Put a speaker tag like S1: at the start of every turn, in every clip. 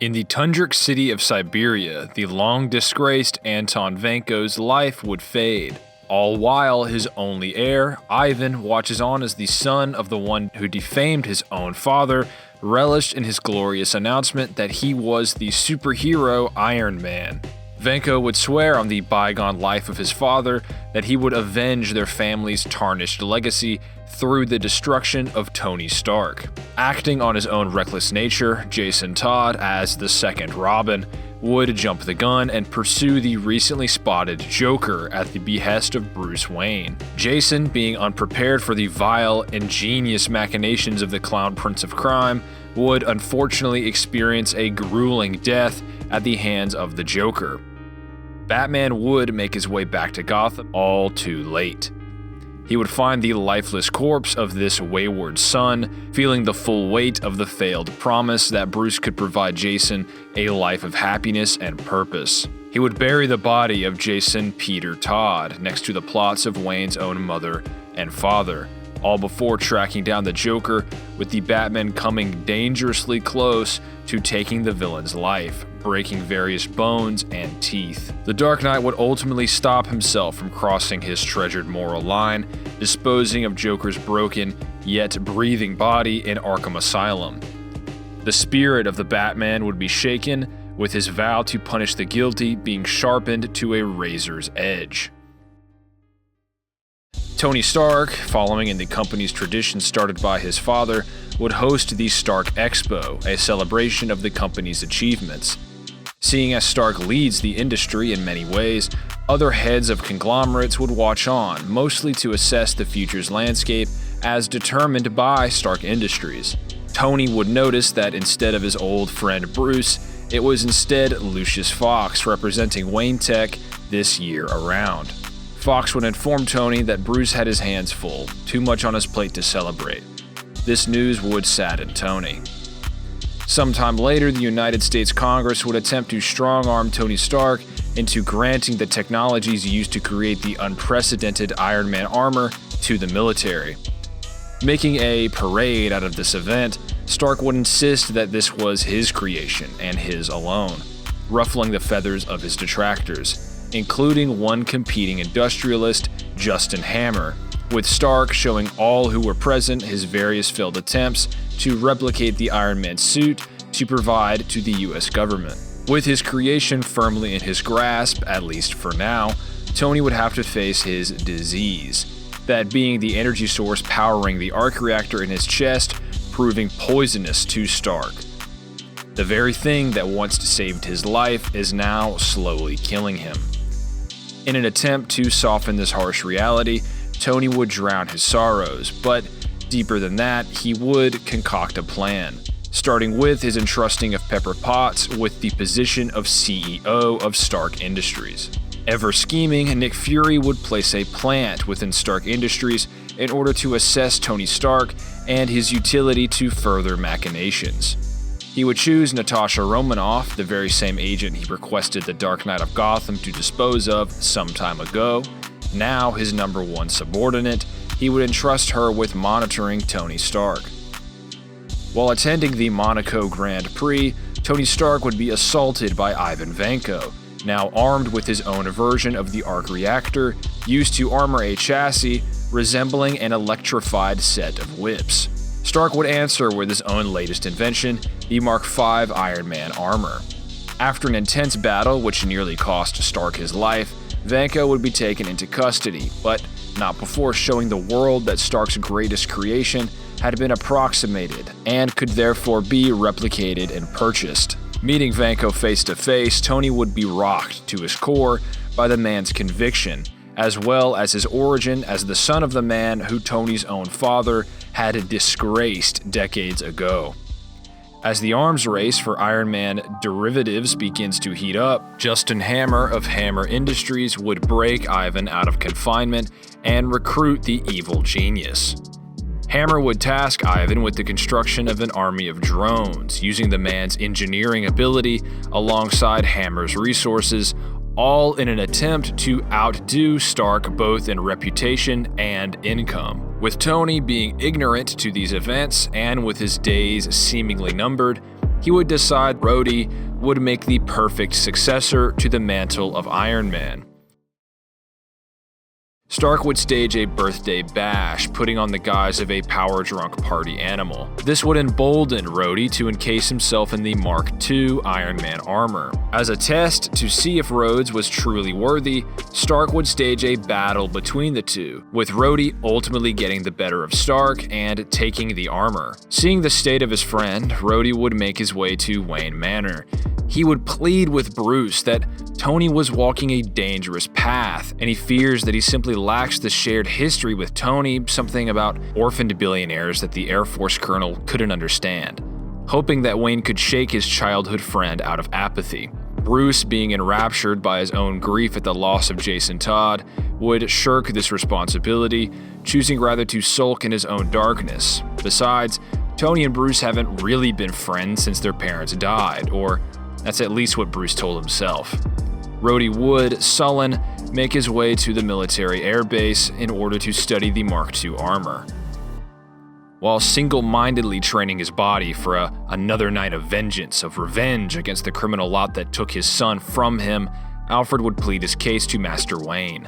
S1: In the tundric city of Siberia, the long-disgraced Anton Vanko's life would fade. All while his only heir, Ivan, watches on as the son of the one who defamed his own father, relished in his glorious announcement that he was the superhero Iron Man. Vanko would swear on the bygone life of his father that he would avenge their family's tarnished legacy through the destruction of Tony Stark. Acting on his own reckless nature, Jason Todd, as the second Robin, would jump the gun and pursue the recently spotted Joker at the behest of Bruce Wayne. Jason, being unprepared for the vile, ingenious machinations of the Clown Prince of Crime, would unfortunately experience a grueling death at the hands of the Joker. Batman would make his way back to Gotham all too late. He would find the lifeless corpse of this wayward son, feeling the full weight of the failed promise that Bruce could provide Jason a life of happiness and purpose. He would bury the body of Jason Peter Todd next to the plots of Wayne's own mother and father, all before tracking down the Joker, with the Batman coming dangerously close to taking the villain's life, breaking various bones and teeth. The Dark Knight would ultimately stop himself from crossing his treasured moral line, disposing of Joker's broken yet breathing body in Arkham Asylum. The spirit of the Batman would be shaken, with his vow to punish the guilty being sharpened to a razor's edge. Tony Stark, following in the company's tradition started by his father, would host the Stark Expo, a celebration of the company's achievements. Seeing as Stark leads the industry in many ways, other heads of conglomerates would watch on, mostly to assess the future's landscape as determined by Stark Industries. Tony would notice that instead of his old friend Bruce, it was instead Lucius Fox representing Wayne Tech this year around. Fox would inform Tony that Bruce had his hands full, too much on his plate to celebrate. This news would sadden Tony. Sometime later, the United States Congress would attempt to strong-arm Tony Stark into granting the technologies used to create the unprecedented Iron Man armor to the military. Making a parade out of this event, Stark would insist that this was his creation and his alone, ruffling the feathers of his detractors, including one competing industrialist, Justin Hammer, with Stark showing all who were present his various failed attempts to replicate the Iron Man suit to provide to the US government. With his creation firmly in his grasp, at least for now, Tony would have to face his disease, that being the energy source powering the arc reactor in his chest, proving poisonous to Stark. The very thing that once saved his life is now slowly killing him. In an attempt to soften this harsh reality, Tony would drown his sorrows, but deeper than that, he would concoct a plan, starting with his entrusting of Pepper Potts with the position of CEO of Stark Industries. Ever scheming, Nick Fury would place a plant within Stark Industries in order to assess Tony Stark and his utility to further machinations. He would choose Natasha Romanoff, the very same agent he requested the Dark Knight of Gotham to dispose of some time ago. Now his number one subordinate, he would entrust her with monitoring Tony Stark. While attending the Monaco Grand Prix, Tony Stark would be assaulted by Ivan Vanko, now armed with his own version of the arc reactor, used to armor a chassis resembling an electrified set of whips. Stark would answer with his own latest invention, the Mark V Iron Man armor. After an intense battle which nearly cost Stark his life, Vanko would be taken into custody, but not before showing the world that Stark's greatest creation had been approximated and could therefore be replicated and purchased. Meeting Vanko face to face, Tony would be rocked to his core by the man's conviction, as well as his origin as the son of the man who Tony's own father had disgraced decades ago. As the arms race for Iron Man derivatives begins to heat up, Justin Hammer of Hammer Industries would break Ivan out of confinement and recruit the evil genius. Hammer would task Ivan with the construction of an army of drones, using the man's engineering ability alongside Hammer's resources, all in an attempt to outdo Stark both in reputation and income. With Tony being ignorant to these events and with his days seemingly numbered, he would decide Rhodey would make the perfect successor to the mantle of Iron Man. Stark would stage a birthday bash, putting on the guise of a power-drunk party animal. This would embolden Rhodey to encase himself in the Mark II Iron Man armor. As a test to see if Rhodes was truly worthy, Stark would stage a battle between the two, with Rhodey ultimately getting the better of Stark and taking the armor. Seeing the state of his friend, Rhodey would make his way to Wayne Manor. He would plead with Bruce that Tony was walking a dangerous path, and he fears that he simply lacks the shared history with Tony, something about orphaned billionaires that the Air Force colonel couldn't understand, hoping that Wayne could shake his childhood friend out of apathy. Bruce, being enraptured by his own grief at the loss of Jason Todd, would shirk this responsibility, choosing rather to sulk in his own darkness. Besides, Tony and Bruce haven't really been friends since their parents died, or that's at least what Bruce told himself. Rhodey would, sullen, make his way to the military air base in order to study the Mark II armor. While single-mindedly training his body for another night of vengeance, of revenge against the criminal lot that took his son from him, Alfred would plead his case to Master Wayne.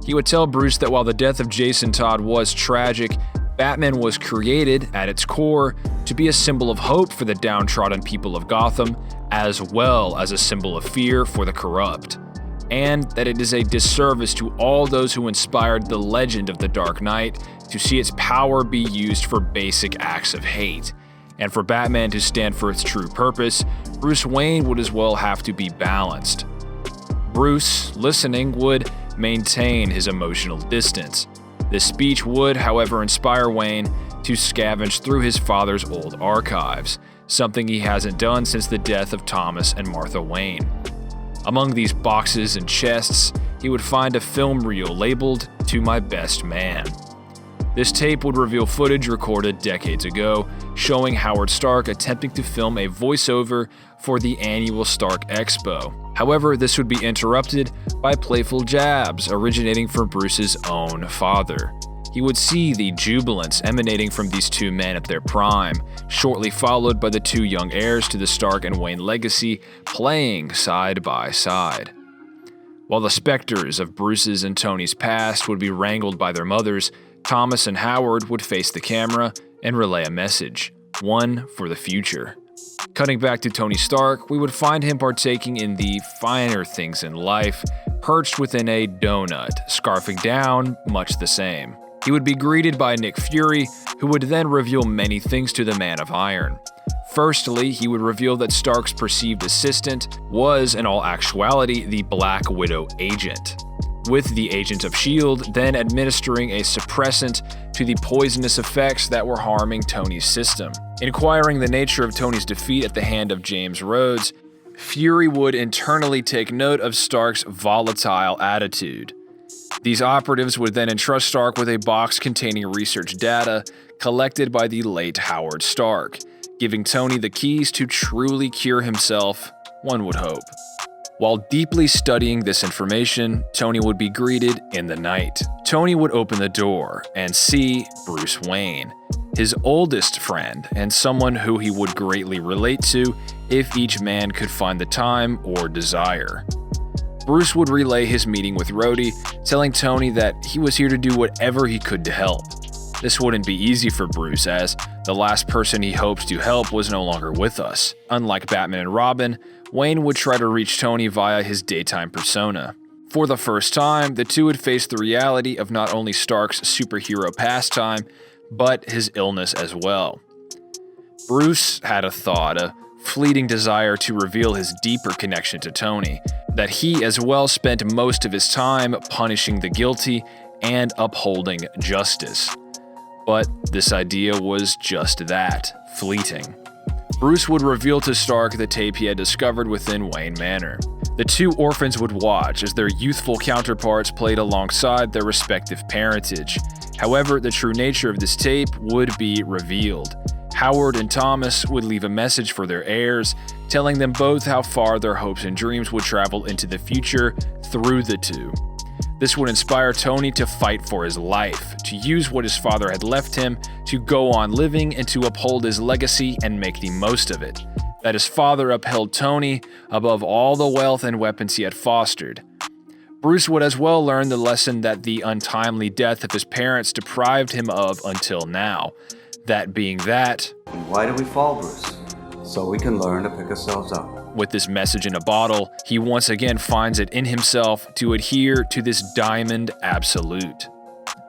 S1: He would tell Bruce that while the death of Jason Todd was tragic, Batman was created, at its core, to be a symbol of hope for the downtrodden people of Gotham, as well as a symbol of fear for the corrupt, and that it is a disservice to all those who inspired the legend of the Dark Knight to see its power be used for basic acts of hate. And for Batman to stand for its true purpose, Bruce Wayne would as well have to be balanced. Bruce, listening, would maintain his emotional distance. This speech would, however, inspire Wayne to scavenge through his father's old archives, something he hasn't done since the death of Thomas and Martha Wayne. Among these boxes and chests, he would find a film reel labeled "To My Best Man." This tape would reveal footage recorded decades ago, showing Howard Stark attempting to film a voiceover for the annual Stark Expo. However, this would be interrupted by playful jabs originating from Bruce's own father. He would see the jubilance emanating from these two men at their prime, shortly followed by the two young heirs to the Stark and Wayne legacy playing side by side. While the specters of Bruce's and Tony's past would be wrangled by their mothers, Thomas and Howard would face the camera and relay a message, one for the future. Cutting back to Tony Stark, we would find him partaking in the finer things in life, perched within a donut, scarfing down much the same. He would be greeted by Nick Fury, who would then reveal many things to the Man of Iron. Firstly, he would reveal that Stark's perceived assistant was, in all actuality, the Black Widow agent, with the Agent of S.H.I.E.L.D. then administering a suppressant to the poisonous effects that were harming Tony's system. Inquiring the nature of Tony's defeat at the hand of James Rhodes, Fury would internally take note of Stark's volatile attitude. These operatives would then entrust Stark with a box containing research data collected by the late Howard Stark, giving Tony the keys to truly cure himself, one would hope. While deeply studying this information, Tony would be greeted in the night. Tony would open the door and see Bruce Wayne, his oldest friend and someone who he would greatly relate to if each man could find the time or desire. Bruce would relay his meeting with Rhodey, telling Tony that he was here to do whatever he could to help. This wouldn't be easy for Bruce, as the last person he hoped to help was no longer with us. Unlike Batman and Robin, Wayne would try to reach Tony via his daytime persona. For the first time, the two would face the reality of not only Stark's superhero pastime, but his illness as well. Bruce had a thought, a fleeting desire to reveal his deeper connection to Tony, that he as well spent most of his time punishing the guilty and upholding justice. But this idea was just that, fleeting. Bruce would reveal to Stark the tape he had discovered within Wayne Manor. The two orphans would watch as their youthful counterparts played alongside their respective parentage. However, the true nature of this tape would be revealed. Howard and Thomas would leave a message for their heirs, telling them both how far their hopes and dreams would travel into the future through the two. This would inspire Tony to fight for his life, to use what his father had left him, to go on living and to uphold his legacy and make the most of it. that his father upheld Tony above all the wealth and weapons he had fostered. Bruce would as well learn the lesson that the untimely death of his parents deprived him of until now. That being that,
S2: and why do we fall, Bruce? So we can learn to pick ourselves up.
S1: With this message in a bottle, he once again finds it in himself to adhere to this diamond absolute.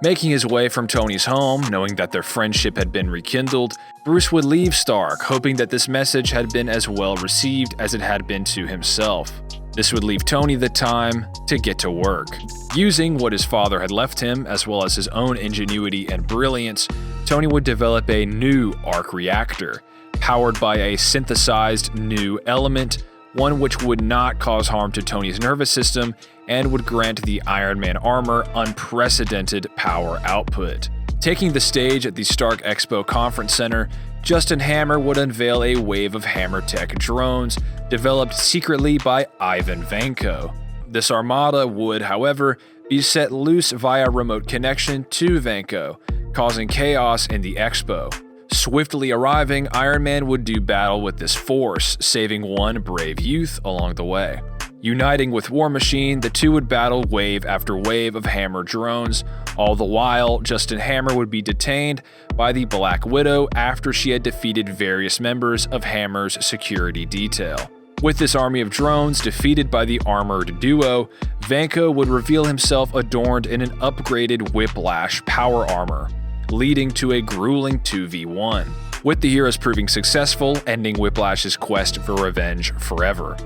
S1: Making his way from Tony's home, knowing that their friendship had been rekindled, Bruce would leave Stark, hoping that this message had been as well received as it had been to himself. This would leave Tony the time to get to work. Using what his father had left him, as well as his own ingenuity and brilliance, Tony would develop a new arc reactor, powered by a synthesized new element, one which would not cause harm to Tony's nervous system and would grant the Iron Man armor unprecedented power output. Taking the stage at the Stark Expo Conference Center, Justin Hammer would unveil a wave of Hammer Tech drones developed secretly by Ivan Vanko. This armada would, however, be set loose via remote connection to Vanko, causing chaos in the expo. Swiftly arriving, Iron Man would do battle with this force, saving one brave youth along the way. Uniting with War Machine, the two would battle wave after wave of Hammer drones. All the while, Justin Hammer would be detained by the Black Widow after she had defeated various members of Hammer's security detail. With this army of drones defeated by the armored duo, Vanko would reveal himself adorned in an upgraded Whiplash power armor, leading to a grueling 2v1, with the heroes proving successful, ending Whiplash's quest for revenge forever.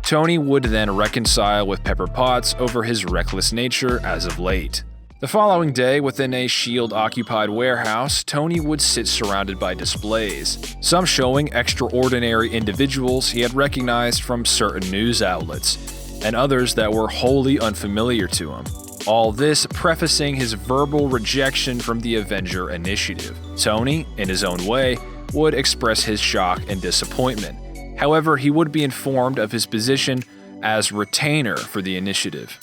S1: Tony would then reconcile with Pepper Potts over his reckless nature as of late. The following day, within a SHIELD-occupied warehouse, Tony would sit surrounded by displays, some showing extraordinary individuals he had recognized from certain news outlets, and others that were wholly unfamiliar to him. All this prefacing his verbal rejection from the Avenger Initiative. Tony, in his own way, would express his shock and disappointment. However, he would be informed of his position as retainer for the initiative.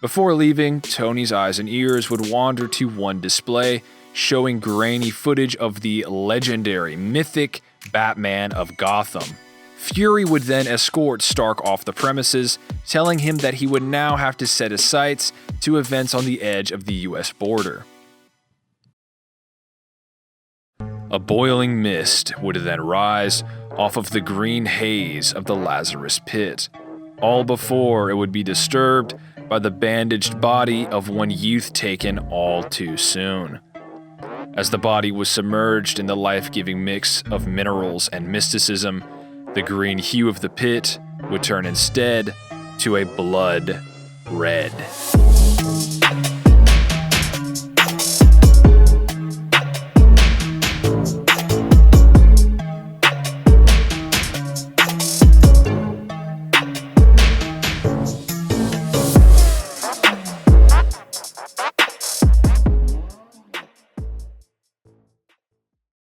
S1: Before leaving, Tony's eyes and ears would wander to one display showing grainy footage of the legendary, mythic Batman of Gotham. Fury would then escort Stark off the premises, telling him that he would now have to set his sights to events on the edge of the US border. A boiling mist would then rise off of the green haze of the Lazarus Pit, all before it would be disturbed by the bandaged body of one youth taken all too soon. As the body was submerged in the life-giving mix of minerals and mysticism, the green hue of the pit would turn instead to a blood red.